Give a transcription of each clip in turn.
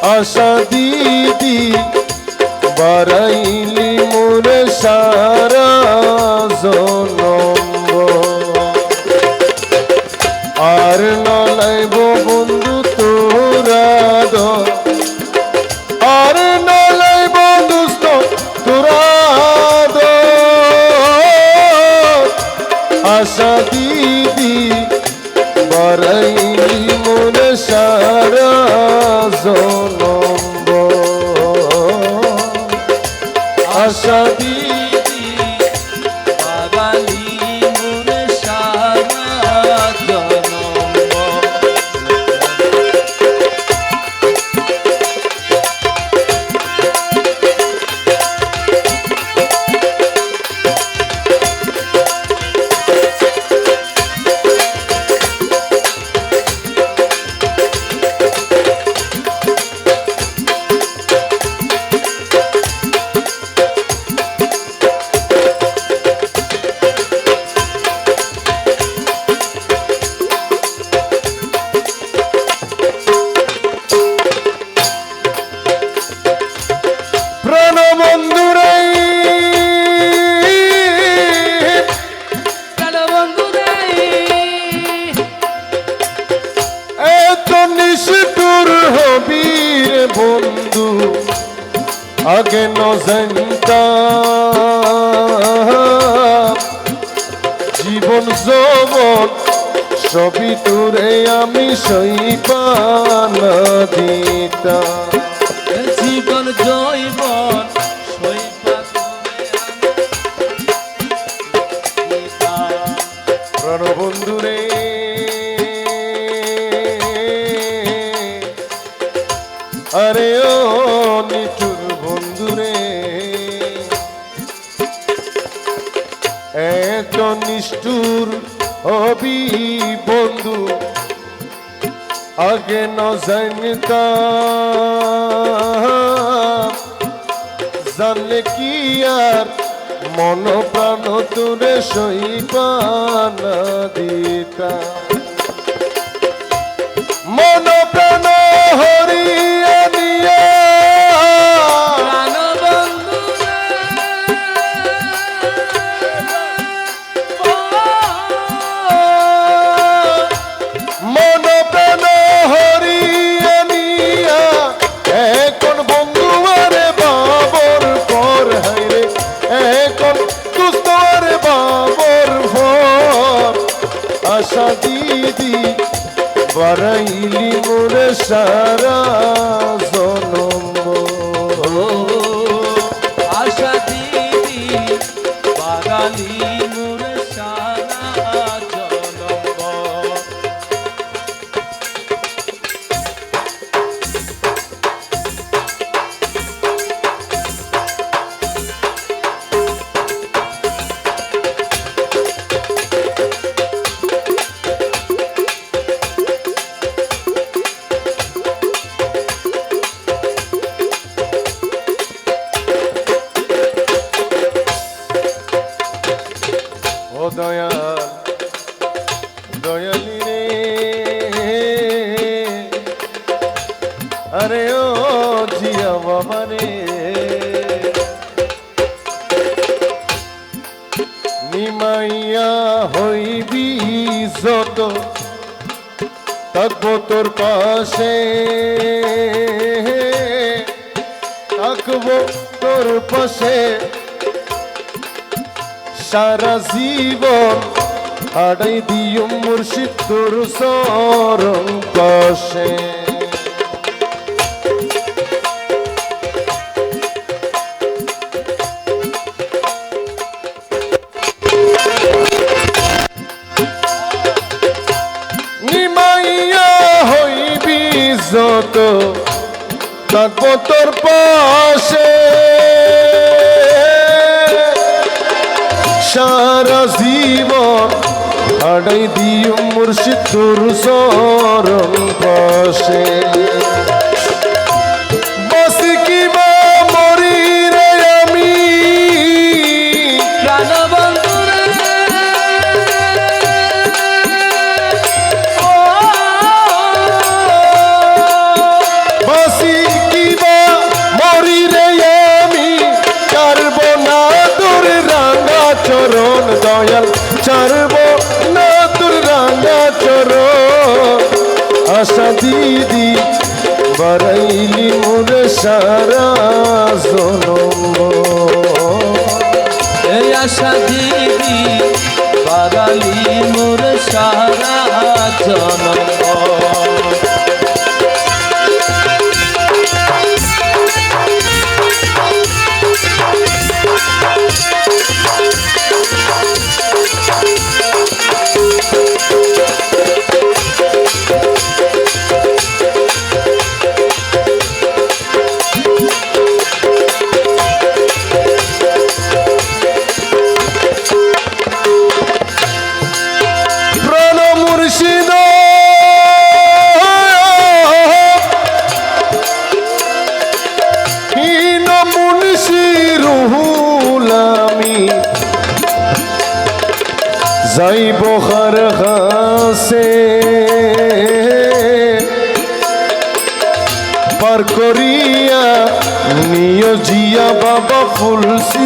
আশা দিদি বারাইলি মোরে সারা জনম আর নলাইব বন্ধু তোরা আর নলাইব দুস্ত তোরা আশা দিদি বারাইলি মোরে সারা জনম আশা দিদি বারাইলি মোরে সারা জনম বন্ধু আগে ন জানতাম জীবন যৌবন সবই তোরে আমি সইপান দিতাম জীবন যৌবন প্রাণবন্ধু রে আরে ও নিঠুর বন্ধুরে এত নিষ্ঠুর হবি বন্ধু আগে ন জানতাম জানলে কি আর মন প্রাণ তোরে সইপান দিতাম মন প্রাণ হরিয়া নিয়া মন প্রাণ হরিয়া নিয়া এখন বন্ধু আরে বাবর পর হাইরে এখন দুস্ত আরে বাবর পর আশা দিদি বারাইলি মোরে সারা জনম আশা দিদি বারাইলি মোরে সারা জনম দয়াল দয়ালি রে আরে ও জিয়া বাবা রে নিমাইয়া হইবি যত থাকবো তোর পাশে থাকবো তোর পাশে সারা জীবন হারাই দিও মুর্শিদ তোর চরণ পাশে নিমাইয়া হইবি যত থাকবো তোর পাশে সারা জীবন হারাই দিও মুর্শিদ তোর চরণ পাশে বাসি কি বা মরি রে আমি প্রাণবন্ধু রে বাসি বারাইলি মোরে সারা জনম এই আশা দিদি বাড়ালি মোর সারা জনম যাইব হার কাছে পার করিয়া নিয় জিয়া বাবা ফুলসিরাতে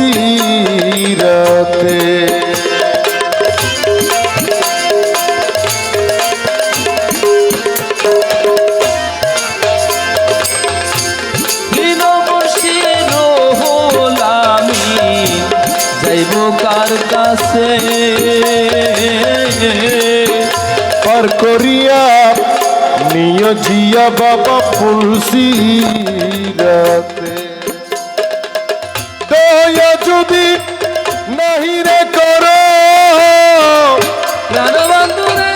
কার কাছে পার করিয়া নিয় জিয়া বাবা ফুলসিরাতে দয়া যদি নাহি রে করো প্রাণবন্ধু রে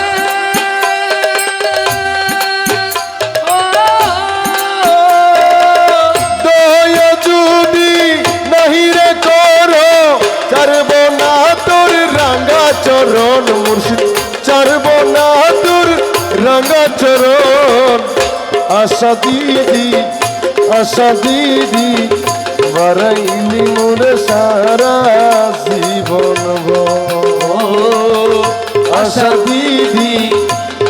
দয়া যদি নাহি রে করো চারব না তোর রাঙ্গা চরণ মুর্শিদ চারব না তোর রাঙ্গা চরণ আশা দিদি বারাইলি মোরে সারা জীবন আশা দিদি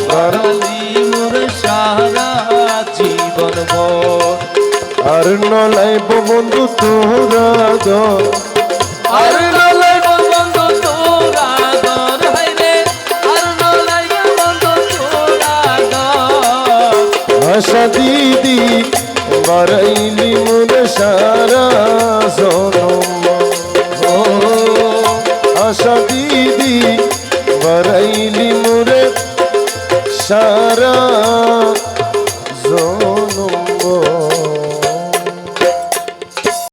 বাড়ালি মোর সারা জীবন আর নলাইব বন্ধু তোরা আর নলাইব বন্ধু তোরা দর হাইরে আর নলাইব বন্ধু তোরা দর আশা দিদি বারাইলি মোরে সারা